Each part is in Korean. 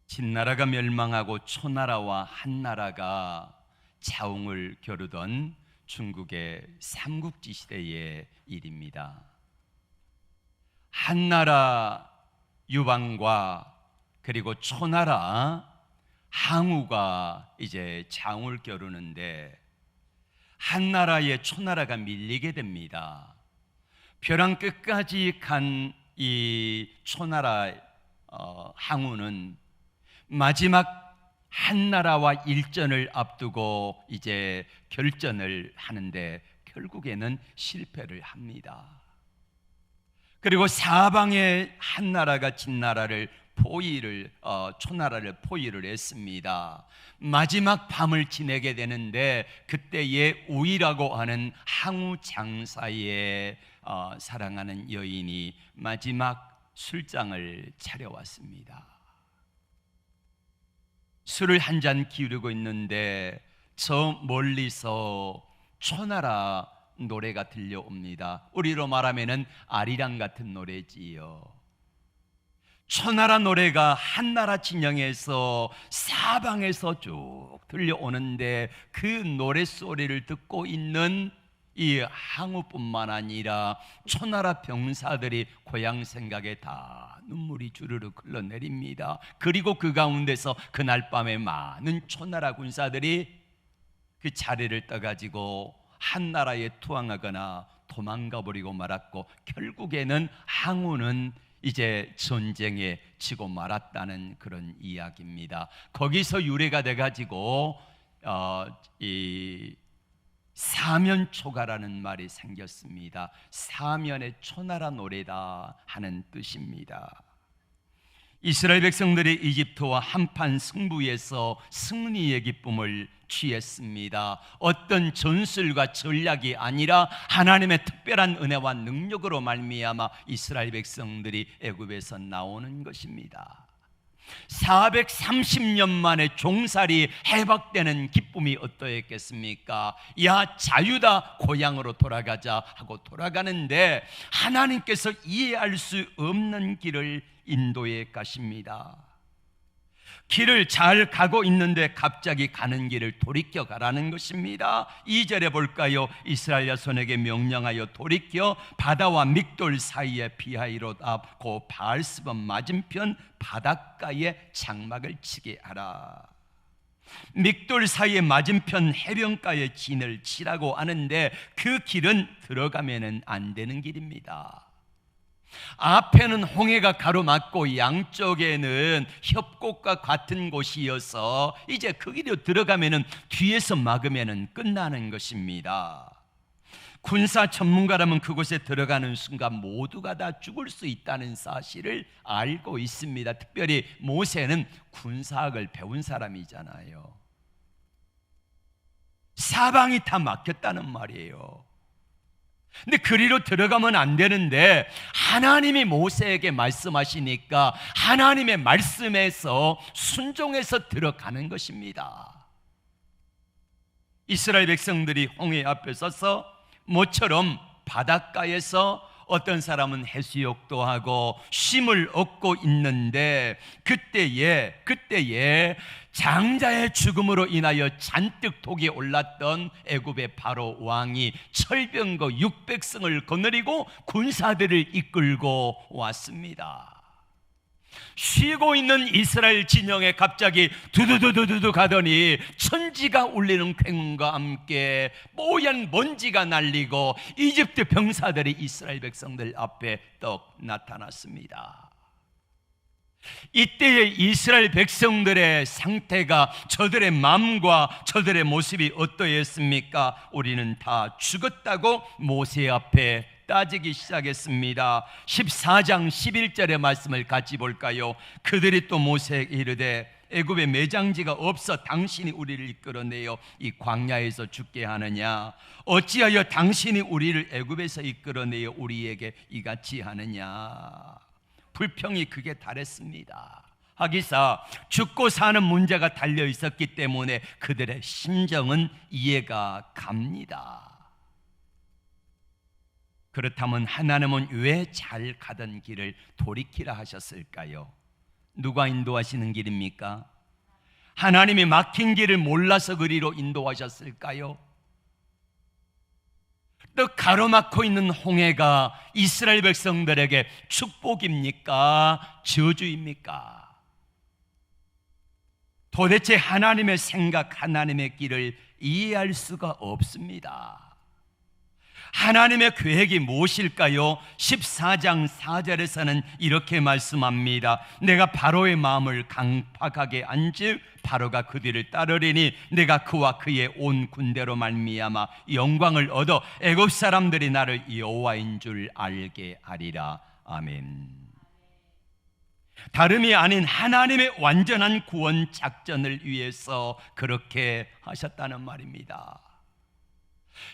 진나라가 멸망하고 초나라와 한나라가 자웅을 겨루던 중국의 삼국지 시대의 일입니다. 한나라 유방과 그리고 초나라 항우가 이제 자웅을 겨루는데 한나라에 초나라가 밀리게 됩니다. 벼랑 끝까지 간 이 초나라 항우는 마지막 한나라와 일전을 앞두고 이제 결전을 하는데 결국에는 실패를 합니다. 그리고 사방에 한나라가 진나라를 초나라를 포위를 했습니다. 마지막 밤을 지내게 되는데 그때에 우이라고 하는 항우 장사의 사랑하는 여인이 마지막 술장을 차려왔습니다. 술을 한 잔 기울이고 있는데 저 멀리서 초나라 노래가 들려옵니다. 우리로 말하면은 아리랑 같은 노래지요. 초나라 노래가 한나라 진영에서 사방에서 쭉 들려오는데 그 노랫소리를 듣고 있는 이 항우뿐만 아니라 초나라 병사들이 고향 생각에 다 눈물이 주르륵 흘러내립니다. 그리고 그 가운데서 그날 밤에 많은 초나라 군사들이 그 자리를 떠가지고 한나라에 투항하거나 도망가 버리고 말았고 결국에는 항우는 이제 전쟁에 지고 말았다는 그런 이야기입니다. 거기서 유래가 돼가지고 이 사면초가라는 말이 생겼습니다. 사면의 초나라 노래다 하는 뜻입니다. 이스라엘 백성들이 이집트와 한판 승부에서 승리의 기쁨을 취했습니다. 어떤 전술과 전략이 아니라 하나님의 특별한 은혜와 능력으로 말미암아 이스라엘 백성들이 애굽에서 나오는 것입니다. 430년 만에 종살이 해박되는 기쁨이 어떠했겠습니까? 야, 자유다, 고향으로 돌아가자 하고 돌아가는데 하나님께서 이해할 수 없는 길을 인도해 가십니다. 길을 잘 가고 있는데 갑자기 가는 길을 돌이켜 가라는 것입니다. 2절에 볼까요? 이스라엘 자손에게 명령하여 돌이켜 바다와 믹돌 사이에 피하이로다 고 바알스번 맞은편 바닷가에 장막을 치게 하라. 믹돌 사이에 맞은편 해변가에 진을 치라고 하는데 그 길은 들어가면 안 되는 길입니다. 앞에는 홍해가 가로막고 양쪽에는 협곡과 같은 곳이어서 이제 그 길로 들어가면은 뒤에서 막으면은 끝나는 것입니다. 군사 전문가라면 그곳에 들어가는 순간 모두가 다 죽을 수 있다는 사실을 알고 있습니다. 특별히 모세는 군사학을 배운 사람이잖아요. 사방이 다 막혔다는 말이에요. 근데 그리로 들어가면 안 되는데 하나님이 모세에게 말씀하시니까 하나님의 말씀에서 순종해서 들어가는 것입니다. 이스라엘 백성들이 홍해 앞에 서서 모처럼 바닷가에서 어떤 사람은 해수욕도 하고 쉼을 얻고 있는데 그때에 장자의 죽음으로 인하여 잔뜩 독이 올랐던 애굽의 바로 왕이 철병거 600승을 거느리고 군사들을 이끌고 왔습니다. 쉬고 있는 이스라엘 진영에 갑자기 두두두두두 가더니 천지가 울리는 쾌음과 함께 뽀얀 먼지가 날리고 이집트 병사들이 이스라엘 백성들 앞에 떡 나타났습니다. 이때의 이스라엘 백성들의 상태가 저들의 마음과 저들의 모습이 어떠했습니까? 우리는 다 죽었다고 모세 앞에 따지기 시작했습니다. 14장 11절의 말씀을 같이 볼까요? 그들이 또 모세에게 이르되 애굽에 매장지가 없어 당신이 우리를 이끌어내어 이 광야에서 죽게 하느냐? 어찌하여 당신이 우리를 애굽에서 이끌어내어 우리에게 이같이 하느냐? 불평이 극에 달했습니다. 하기사 죽고 사는 문제가 달려 있었기 때문에 그들의 심정은 이해가 갑니다. 그렇다면 하나님은 왜 잘 가던 길을 돌이키라 하셨을까요? 누가 인도하시는 길입니까? 하나님이 막힌 길을 몰라서 그리로 인도하셨을까요? 또 가로막고 있는 홍해가 이스라엘 백성들에게 축복입니까? 저주입니까? 도대체 하나님의 생각, 하나님의 길을 이해할 수가 없습니다. 하나님의 계획이 무엇일까요? 14장 4절에서는 이렇게 말씀합니다. 내가 바로의 마음을 강팍하게 한즉 바로가 그 뒤를 따르리니 내가 그와 그의 온 군대로 말미암아 영광을 얻어 애굽 사람들이 나를 여호와인 줄 알게 하리라. 아멘. 다름이 아닌 하나님의 완전한 구원 작전을 위해서 그렇게 하셨다는 말입니다.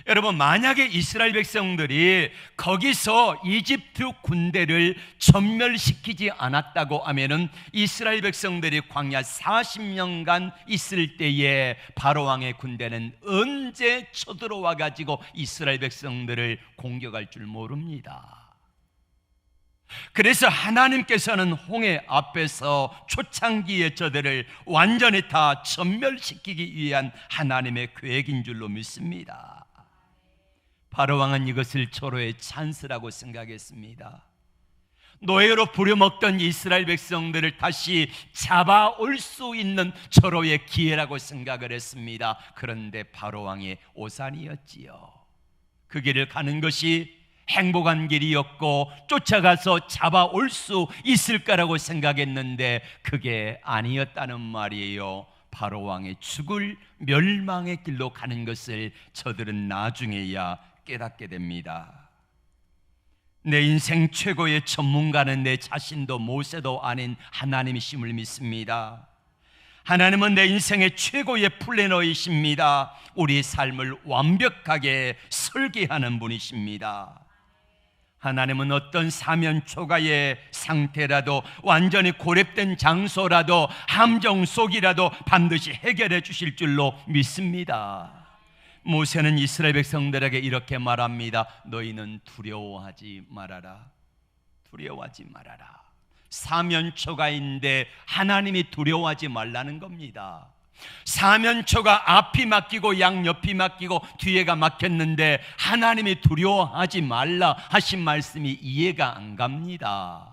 여러분, 만약에 이스라엘 백성들이 거기서 이집트 군대를 전멸시키지 않았다고 하면은 이스라엘 백성들이 광야 40년간 있을 때에 바로 왕의 군대는 언제 쳐들어와 가지고 이스라엘 백성들을 공격할 줄 모릅니다. 그래서 하나님께서는 홍해 앞에서 초창기의 저들을 완전히 다 전멸시키기 위한 하나님의 계획인 줄로 믿습니다. 바로 왕은 이것을 초로의 찬스라고 생각했습니다. 노예로 부려먹던 이스라엘 백성들을 다시 잡아올 수 있는 초로의 기회라고 생각을 했습니다. 그런데 바로 왕의 오산이었지요. 그 길을 가는 것이 행복한 길이었고 쫓아가서 잡아올 수 있을까라고 생각했는데 그게 아니었다는 말이에요. 바로 왕의 죽을 멸망의 길로 가는 것을 저들은 나중에야 깨닫게 됩니다. 내 인생 최고의 전문가는 내 자신도 모세도 아닌 하나님이심을 믿습니다. 하나님은 내 인생의 최고의 플래너이십니다. 우리의 삶을 완벽하게 설계하는 분이십니다. 하나님은 어떤 사면 초가의 상태라도, 완전히 고립된 장소라도, 함정 속이라도 반드시 해결해 주실 줄로 믿습니다. 모세는 이스라엘 백성들에게 이렇게 말합니다. 너희는 두려워하지 말아라. 두려워하지 말아라. 사면초가인데 하나님이 두려워하지 말라는 겁니다. 사면초가 앞이 막히고 양옆이 막히고 뒤에가 막혔는데 하나님이 두려워하지 말라 하신 말씀이 이해가 안 갑니다.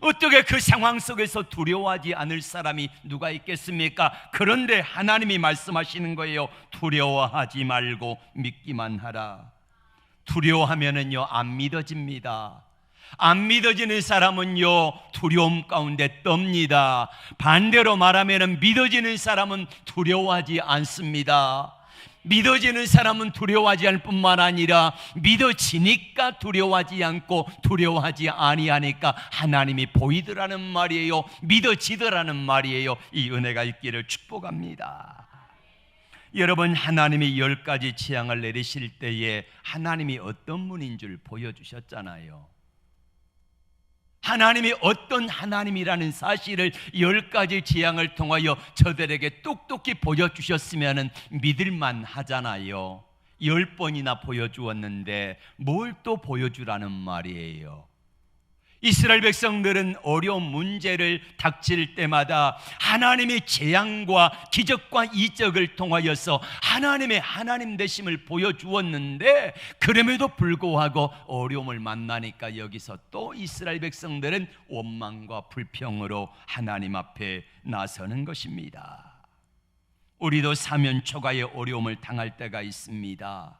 어떻게 그 상황 속에서 두려워하지 않을 사람이 누가 있겠습니까? 그런데 하나님이 말씀하시는 거예요. 두려워하지 말고 믿기만 하라. 두려워하면은요 안 믿어집니다. 안 믿어지는 사람은요 두려움 가운데 떱니다. 반대로 말하면 믿어지는 사람은 두려워하지 않습니다. 믿어지는 사람은 두려워하지 않을 뿐만 아니라 믿어지니까 두려워하지 않고 두려워하지 아니하니까 하나님이 보이더라는 말이에요. 믿어지더라는 말이에요. 이 은혜가 있기를 축복합니다. 여러분, 하나님이 10가지 재앙을 내리실 때에 하나님이 어떤 분인 줄 보여주셨잖아요. 하나님이 어떤 하나님이라는 사실을 10가지 재앙을 통하여 저들에게 똑똑히 보여주셨으면 믿을만 하잖아요. 10번이나 보여주었는데 뭘 또 보여주라는 말이에요. 이스라엘 백성들은 어려운 문제를 닥칠 때마다 하나님의 재앙과 기적과 이적을 통하여서 하나님의 하나님 되심을 보여주었는데 그럼에도 불구하고 어려움을 만나니까 여기서 또 이스라엘 백성들은 원망과 불평으로 하나님 앞에 나서는 것입니다. 우리도 사면초가의 어려움을 당할 때가 있습니다.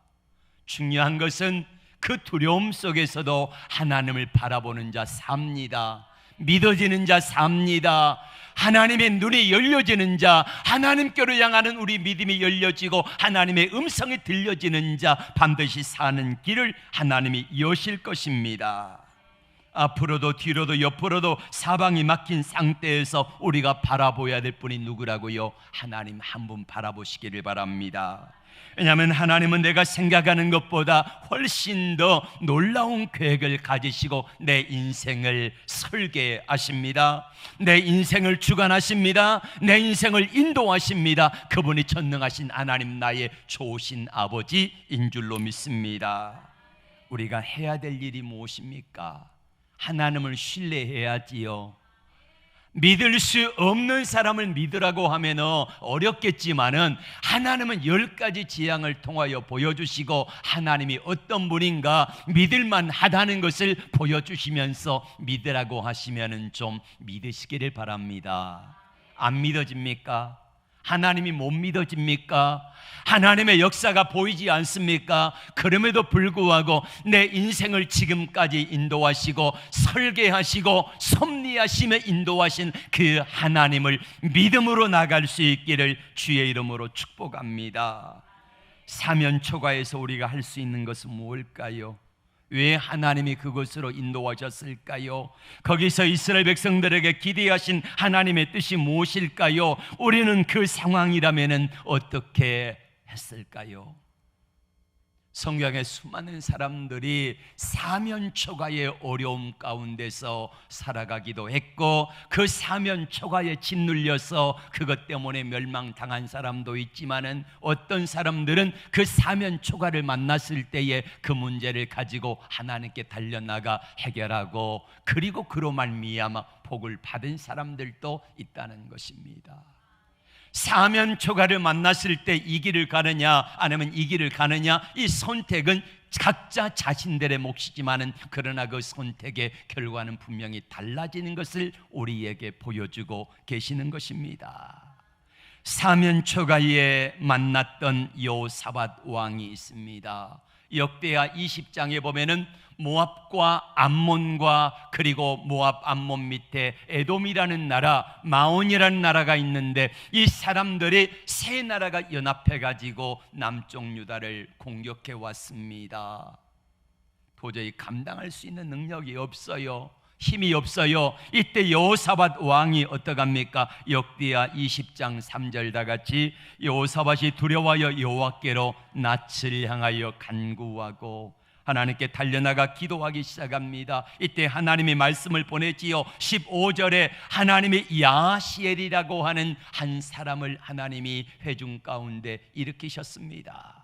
중요한 것은 그 두려움 속에서도 하나님을 바라보는 자 삽니다. 믿어지는 자 삽니다. 하나님의 눈이 열려지는 자, 하나님께로 향하는 우리 믿음이 열려지고 하나님의 음성이 들려지는 자 반드시 사는 길을 하나님이 여실 것입니다. 앞으로도 뒤로도 옆으로도 사방이 막힌 상태에서 우리가 바라보아야 될 분이 누구라고요? 하나님 한 분 바라보시기를 바랍니다. 왜냐하면 하나님은 내가 생각하는 것보다 훨씬 더 놀라운 계획을 가지시고 내 인생을 설계하십니다. 내 인생을 주관하십니다. 내 인생을 인도하십니다. 그분이 전능하신 하나님, 나의 좋으신 아버지인 줄로 믿습니다. 우리가 해야 될 일이 무엇입니까? 하나님을 신뢰해야지요. 믿을 수 없는 사람을 믿으라고 하면 어렵겠지만은 하나님은 10가지 지향을 통하여 보여주시고 하나님이 어떤 분인가 믿을만 하다는 것을 보여주시면서 믿으라고 하시면은 좀 믿으시기를 바랍니다. 안 믿어집니까? 하나님이 못 믿어집니까? 하나님의 역사가 보이지 않습니까? 그럼에도 불구하고 내 인생을 지금까지 인도하시고 설계하시고 섭리하시며 인도하신 그 하나님을 믿음으로 나갈 수 있기를 주의 이름으로 축복합니다. 사면 초가에서 우리가 할 수 있는 것은 무엇일까요? 왜 하나님이 그곳으로 인도하셨을까요? 거기서 이스라엘 백성들에게 기대하신 하나님의 뜻이 무엇일까요? 우리는 그 상황이라면 어떻게 했을까요? 성경에 수많은 사람들이 사면초가의 어려움 가운데서 살아가기도 했고 그 사면초가에 짓눌려서 그것 때문에 멸망당한 사람도 있지만은 어떤 사람들은 그 사면초가를 만났을 때에 그 문제를 가지고 하나님께 달려나가 해결하고 그리고 그로 말미암아 복을 받은 사람들도 있다는 것입니다. 사면초가를 만났을 때 이 길을 가느냐 아니면 이 길을 가느냐, 이 선택은 각자 자신들의 몫이지만은 그러나 그 선택의 결과는 분명히 달라지는 것을 우리에게 보여주고 계시는 것입니다. 사면초가에 만났던 여호사밧 왕이 있습니다. 역대하 20장에 보면은 모압과 암몬과 그리고 모압 암몬 밑에 에돔이라는 나라, 마온이라는 나라가 있는데 이 사람들이 세 나라가 연합해 가지고 남쪽 유다를 공격해 왔습니다. 도저히 감당할 수 있는 능력이 없어요. 힘이 없어요. 이때 여호사밧 왕이 어떡합니까? 역대하 20장 3절 다 같이 여호사밧이 두려워하여 여호와께로 낯을 향하여 간구하고 하나님께 달려나가 기도하기 시작합니다. 이때 하나님이 말씀을 보내지요. 15절에 하나님이 야시엘이라고 하는 한 사람을 하나님이 회중 가운데 일으키셨습니다.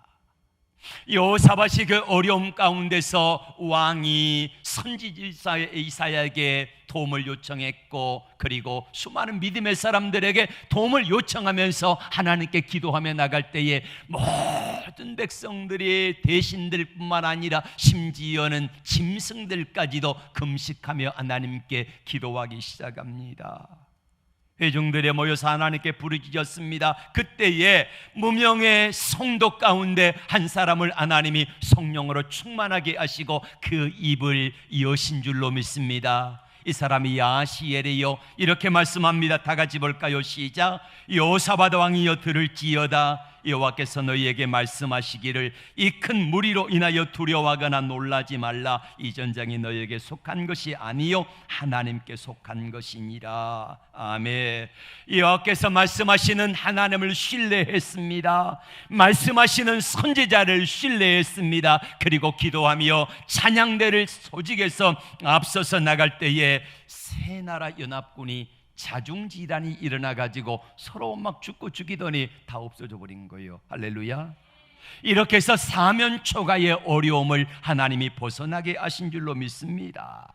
여호사밧이 그 어려움 가운데서 왕이 선지자 이사야에게 도움을 요청했고 그리고 수많은 믿음의 사람들에게 도움을 요청하면서 하나님께 기도하며 나갈 때에 모든 백성들이 대신들뿐만 아니라 심지어는 짐승들까지도 금식하며 하나님께 기도하기 시작합니다. 회중들이 모여서 하나님께 부르짖었습니다. 그때에 무명의 성도 가운데 한 사람을 하나님이 성령으로 충만하게 하시고 그 입을 여신 줄로 믿습니다. 이 사람이 야시엘이요, 이렇게 말씀합니다. 다 같이 볼까요? 시작. 여호사밧 왕이여 들을지어다. 여호와께서 너희에게 말씀하시기를 이 큰 무리로 인하여 두려워하거나 놀라지 말라. 이 전쟁이 너희에게 속한 것이 아니요 하나님께 속한 것이니라. 아멘. 여호와께서 말씀하시는 하나님을 신뢰했습니다. 말씀하시는 선지자를 신뢰했습니다. 그리고 기도하며 찬양대를 소직해서 앞서서 나갈 때에 세 나라 연합군이 자중질환이 일어나가지고 서로 막 죽고 죽이더니 다 없어져 버린 거예요. 할렐루야. 이렇게 해서 사면초가의 어려움을 하나님이 벗어나게 하신 줄로 믿습니다.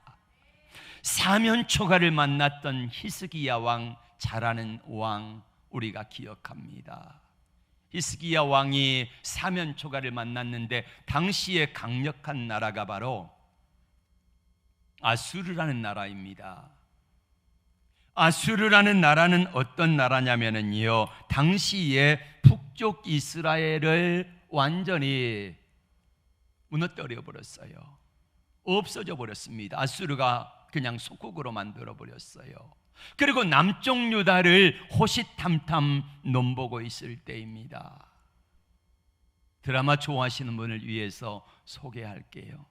사면초가를 만났던 히스기야 왕, 잘하는 왕 우리가 기억합니다. 히스기야 왕이 사면초가를 만났는데 당시에 강력한 나라가 바로 아수르라는 나라입니다. 아수르라는 나라는 어떤 나라냐면요, 당시에 북쪽 이스라엘을 완전히 무너뜨려 버렸어요. 없어져 버렸습니다. 아수르가 그냥 속국으로 만들어 버렸어요. 그리고 남쪽 유다를 호시탐탐 넘보고 있을 때입니다. 드라마 좋아하시는 분을 위해서 소개할게요.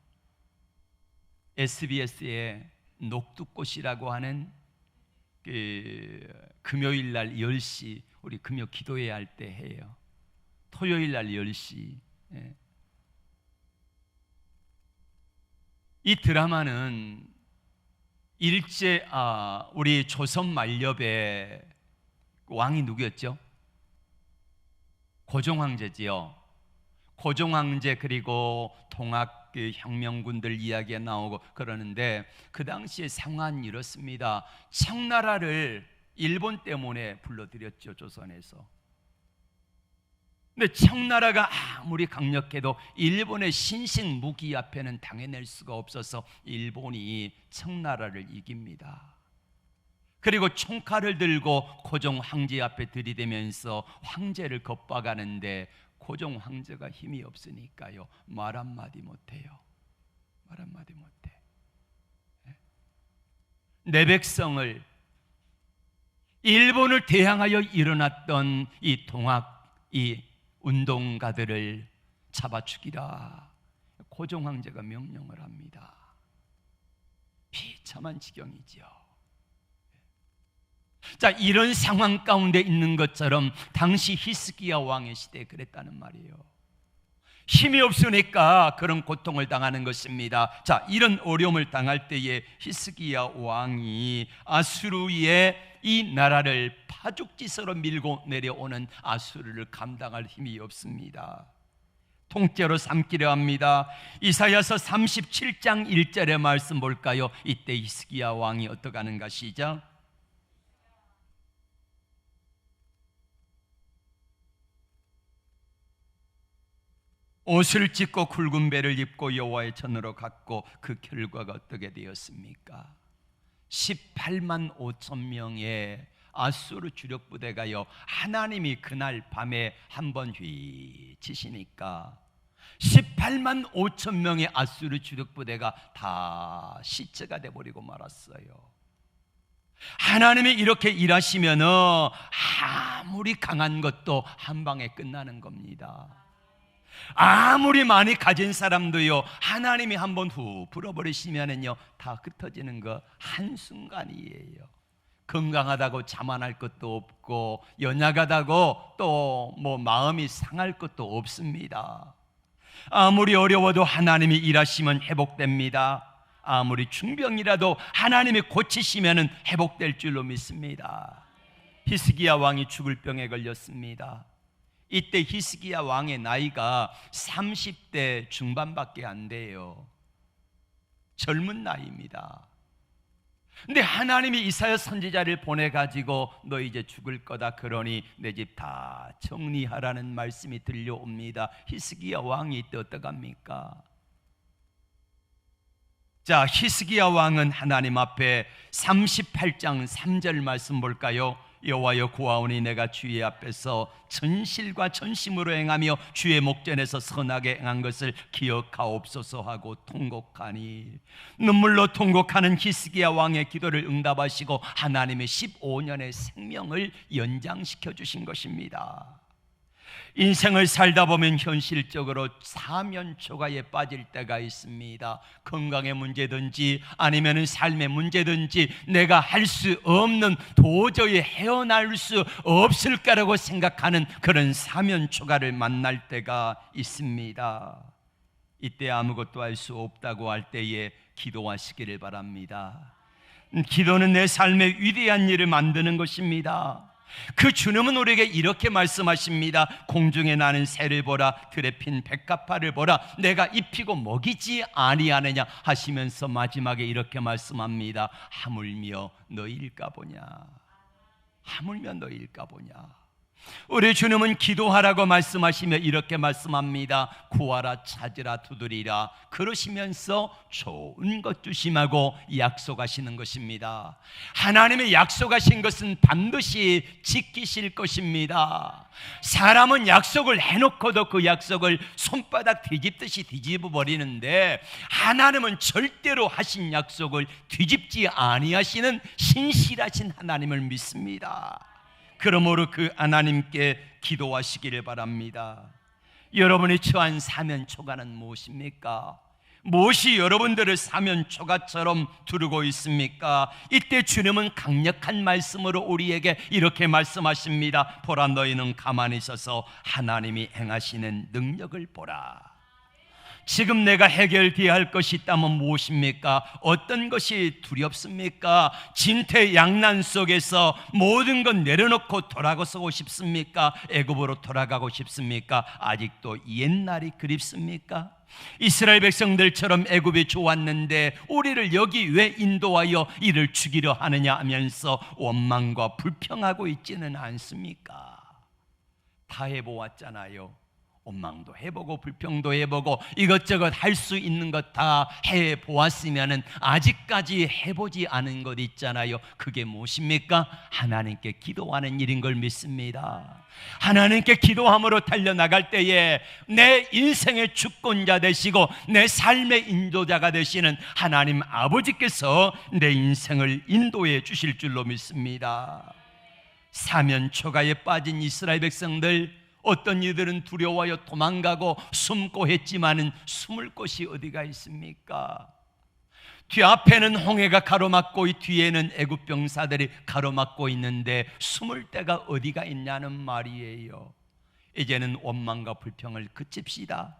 SBS의 녹두꽃이라고 하는 금요일 날 10시 우리 금요 기도회 할 때 해요. 토요일 날 10시. 이 드라마는 우리 조선 만렵의 왕이 누구였죠? 고종황제지요. 고종황제 그리고 동학 그 혁명군들 이야기가 나오고 그러는데 그 당시에 상황은 이렇습니다. 청나라를 일본 때문에 불러들였죠, 조선에서. 근데 청나라가 아무리 강력해도 일본의 신식 무기 앞에는 당해낼 수가 없어서 일본이 청나라를 이깁니다. 그리고 총칼을 들고 고종 황제 앞에 들이대면서 황제를 겁박하는데 고종 황제가 힘이 없으니까요, 말 한마디 못해요. 말 한마디 못해. 내 백성을, 일본을 대항하여 일어났던 이 이 운동가들을 잡아 죽이라, 고종 황제가 명령을 합니다. 비참한 지경이죠. 자, 이런 상황 가운데 있는 것처럼 당시 히스기야 왕의 시대에 그랬다는 말이에요. 힘이 없으니까 그런 고통을 당하는 것입니다. 자, 이런 어려움을 당할 때에 히스기야 왕이 아수르의 이 나라를 파죽지세로 밀고 내려오는 아수르를 감당할 힘이 없습니다. 통째로 삼키려 합니다. 이사야서 37장 1절의 말씀 볼까요? 이때 히스기야 왕이 어떻게 하는가? 시작. 옷을 찢고 굵은 배를 입고 여호와의 전으로 갔고 그 결과가 어떻게 되었습니까? 18만 5천 명의 아수르 주력 부대가요, 하나님이 그날 밤에 한번 휘치시니까 18만 5천 명의 아수르 주력 부대가 다 시체가 돼버리고 말았어요. 하나님이 이렇게 일하시면은 아무리 강한 것도 한 방에 끝나는 겁니다. 아무리 많이 가진 사람도요, 하나님이 한번 후 불어버리시면은요 다 흩어지는 거 한순간이에요. 건강하다고 자만할 것도 없고 연약하다고 또 뭐 마음이 상할 것도 없습니다. 아무리 어려워도 하나님이 일하시면 회복됩니다. 아무리 중병이라도 하나님이 고치시면은 회복될 줄로 믿습니다. 히스기야 왕이 죽을 병에 걸렸습니다. 이때 히스기야 왕의 나이가 30대 중반밖에 안 돼요. 젊은 나이입니다. 근데 하나님이 이사야 선지자를 보내가지고 너 이제 죽을 거다, 그러니 내 집 다 정리하라는 말씀이 들려옵니다. 히스기야 왕이 이때 어떡합니까? 자, 히스기야 왕은 하나님 앞에 38장 3절 말씀 볼까요? 여호와여 구하오니 내가 주의 앞에서 전실과 전심으로 행하며 주의 목전에서 선하게 행한 것을 기억하옵소서 하고 통곡하니, 눈물로 통곡하는 히스기야 왕의 기도를 응답하시고 하나님의 15년의 생명을 연장시켜 주신 것입니다. 인생을 살다 보면 현실적으로 사면초가에 빠질 때가 있습니다. 건강의 문제든지 아니면 삶의 문제든지 내가 할 수 없는, 도저히 헤어날 수 없을 거라고 생각하는 그런 사면초가를 만날 때가 있습니다. 이때 아무것도 할 수 없다고 할 때에 기도하시기를 바랍니다. 기도는 내 삶의 위대한 일을 만드는 것입니다. 그 주님은 우리에게 이렇게 말씀하십니다. 공중에 나는 새를 보라, 들에 핀 백합화를 보라, 내가 입히고 먹이지 아니하느냐 하시면서 마지막에 이렇게 말씀합니다. 하물며 너희일까 보냐. 하물며 너희일까 보냐. 우리 주님은 기도하라고 말씀하시며 이렇게 말씀합니다. 구하라, 찾으라, 두드리라. 그러시면서 좋은 것 주심하고 약속하시는 것입니다. 하나님의 약속하신 것은 반드시 지키실 것입니다. 사람은 약속을 해놓고도 그 약속을 손바닥 뒤집듯이 뒤집어 버리는데, 하나님은 절대로 하신 약속을 뒤집지 아니하시는 신실하신 하나님을 믿습니다. 그러므로 그 하나님께 기도하시기를 바랍니다. 여러분이 처한 사면초가는 무엇입니까? 무엇이 여러분들을 사면초가처럼 두르고 있습니까? 이때 주님은 강력한 말씀으로 우리에게 이렇게 말씀하십니다. 보라, 너희는 가만히 있어서 하나님이 행하시는 능력을 보라. 지금 내가 해결되어야 할 것이 있다면 무엇입니까? 어떤 것이 두렵습니까? 진퇴양난 속에서 모든 것 내려놓고 돌아가고 싶습니까? 애굽으로 돌아가고 싶습니까? 아직도 옛날이 그립습니까? 이스라엘 백성들처럼 애굽에 좋았는데 우리를 여기 왜 인도하여 이를 죽이려 하느냐 하면서 원망과 불평하고 있지는 않습니까? 다 해보았잖아요. 원망도 해보고 불평도 해보고 이것저것 할 수 있는 것 다 해보았으면 아직까지 해보지 않은 것 있잖아요. 그게 무엇입니까? 하나님께 기도하는 일인 걸 믿습니다. 하나님께 기도함으로 달려나갈 때에 내 인생의 주권자 되시고 내 삶의 인도자가 되시는 하나님 아버지께서 내 인생을 인도해 주실 줄로 믿습니다. 사면 초가에 빠진 이스라엘 백성들, 어떤 이들은 두려워하여 도망가고 숨고 했지만은 숨을 곳이 어디가 있습니까? 뒤앞에는 홍해가 가로막고 이 뒤에는 애굽 병사들이 가로막고 있는데 숨을 데가 어디가 있냐는 말이에요. 이제는 원망과 불평을 그칩시다.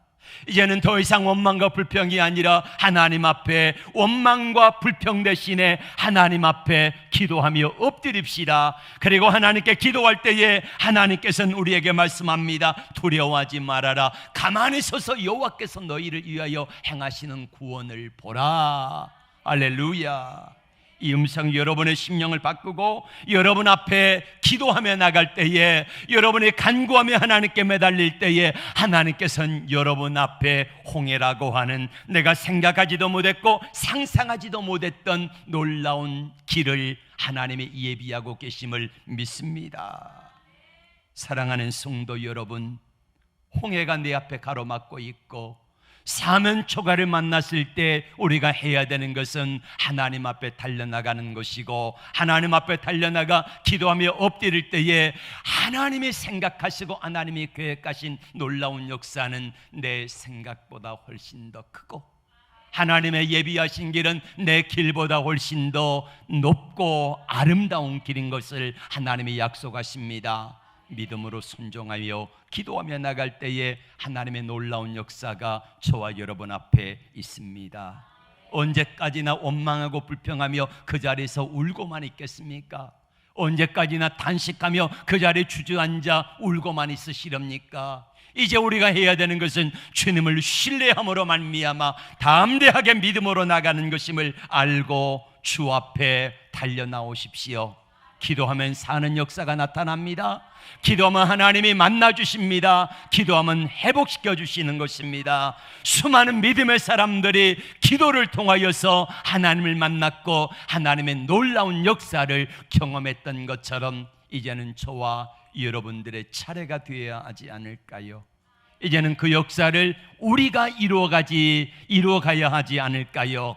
이제는 더 이상 원망과 불평이 아니라 하나님 앞에 원망과 불평 대신에 하나님 앞에 기도하며 엎드립시다. 그리고 하나님께 기도할 때에 하나님께서는 우리에게 말씀합니다. 두려워하지 말아라. 가만히 서서 여호와께서 너희를 위하여 행하시는 구원을 보라. 할렐루야. 이 음성 여러분의 심령을 바꾸고 여러분 앞에 기도하며 나갈 때에, 여러분이 간구하며 하나님께 매달릴 때에 하나님께서는 여러분 앞에 홍해라고 하는 내가 생각하지도 못했고 상상하지도 못했던 놀라운 길을 하나님이 예비하고 계심을 믿습니다. 사랑하는 성도 여러분, 홍해가 내 앞에 가로막고 있고 사면 초가를 만났을 때 우리가 해야 되는 것은 하나님 앞에 달려나가는 것이고, 하나님 앞에 달려나가 기도하며 엎드릴 때에 하나님이 생각하시고 하나님이 계획하신 놀라운 역사는 내 생각보다 훨씬 더 크고, 하나님의 예비하신 길은 내 길보다 훨씬 더 높고 아름다운 길인 것을 하나님이 약속하십니다. 믿음으로 순종하며 기도하며 나갈 때에 하나님의 놀라운 역사가 저와 여러분 앞에 있습니다. 언제까지나 원망하고 불평하며 그 자리에서 울고만 있겠습니까? 언제까지나 단식하며 그 자리에 주저앉아 울고만 있으시렵니까? 이제 우리가 해야 되는 것은 주님을 신뢰함으로 말미암아 담대하게 믿음으로 나가는 것임을 알고 주 앞에 달려나오십시오. 기도하면 사는 역사가 나타납니다. 기도하면 하나님이 만나주십니다. 기도하면 회복시켜 주시는 것입니다. 수많은 믿음의 사람들이 기도를 통하여서 하나님을 만났고 하나님의 놀라운 역사를 경험했던 것처럼 이제는 저와 여러분들의 차례가 되어야 하지 않을까요? 이제는 그 역사를 우리가 이루어가야 하지 않을까요?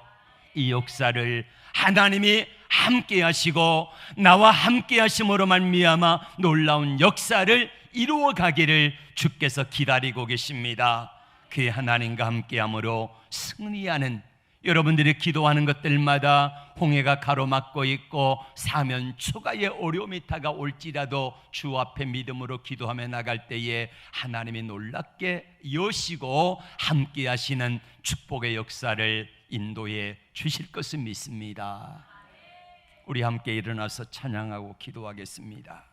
이 역사를 하나님이 함께 하시고 나와 함께 하심으로 말미암아 놀라운 역사를 이루어 가기를 주께서 기다리고 계십니다. 그 하나님과 함께함으로 승리하는, 여러분들이 기도하는 것들마다 홍해가 가로막고 있고 사면 초가의 어려움이 다가올지라도 주 앞에 믿음으로 기도하며 나갈 때에 하나님이 놀랍게 여시고 함께 하시는 축복의 역사를 인도해 주실 것을 믿습니다. 우리 함께 일어나서 찬양하고 기도하겠습니다.